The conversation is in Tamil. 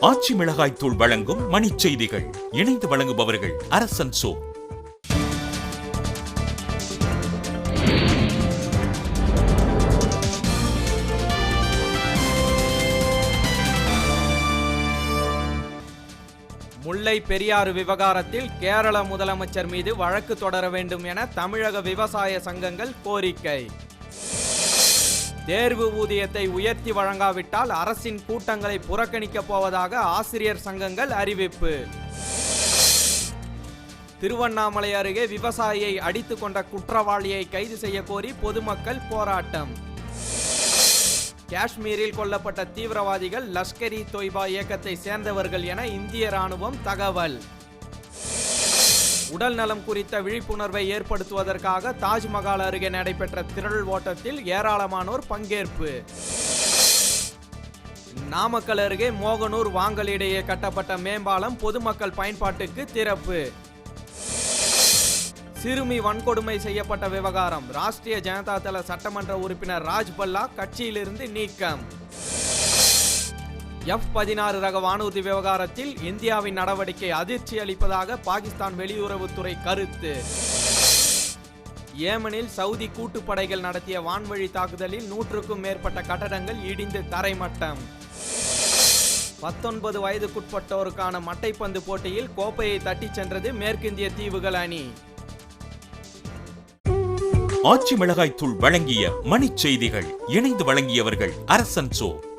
ஆச்சி மிளகாய் தூள் வழங்கும் மணிச் செய்திகள். இணைந்து வழங்குபவர்கள் அரசன் சோ. முல்லை பெரியாறு விவகாரத்தில் கேரள முதலமைச்சர் மீது வழக்கு தொடர வேண்டும் என தமிழக விவசாய சங்கங்கள் கோரிக்கை. தேர்வு ஊதியத்தை உயர்த்தி வழங்காவிட்டால் அரசின் கூட்டங்களை புறக்கணிக்கப் போவதாக ஆசிரியர் சங்கங்கள் அறிவிப்பு. திருவண்ணாமலை அருகே விவசாயியை அடித்துக் கொண்ட குற்றவாளியை கைது செய்ய கோரி பொதுமக்கள் போராட்டம். காஷ்மீரில் கொல்லப்பட்ட தீவிரவாதிகள் லஷ்கர்-இ தொய்பா இயக்கத்தை சேர்ந்தவர்கள் என இந்திய ராணுவம் தகவல். உடல் நலம் குறித்த விழிப்புணர்வை ஏற்படுத்துவதற்காக தாஜ்மஹால் அருகே நடைபெற்ற திரள் ஓட்டத்தில் ஏராளமானோர் பங்கேற்பு. நாமக்கல் அருகே மோகனூர் வாங்கல் இடையே கட்டப்பட்ட மேம்பாலம் பொதுமக்கள் பயன்பாட்டுக்கு திறப்பு. சிறுமி வன்கொடுமை செய்யப்பட்ட விவகாரம் ராஷ்டிரிய ஜனதா தள சட்டமன்ற உறுப்பினர் ராஜ் பல்லா கட்சியிலிருந்து நீக்கம். F-16 ரக வானூர்தி விவகாரத்தில் இந்தியாவின் நடவடிக்கை அதிர்ச்சி அளிப்பதாக பாகிஸ்தான் வெளியுறவுத்துறை கருத்து. ஏமனில் சவுதி கூட்டுப்படைகள் நடத்திய வான்வழி தாக்குதலில் 100க்கும் மேற்பட்ட கட்டடங்கள் இடிந்து தரைமட்டம். 19 வயதுக்குட்பட்டோருக்கான மட்டைப்பந்து போட்டியில் கோப்பையை தட்டிச் சென்றது மேற்கிந்திய தீவுகள் அணி. ஆச்சி மிளகாய் தூள் வழங்கிய மணிச் செய்திகள். இணைந்து வழங்கியவர்கள் அரசன் சோ.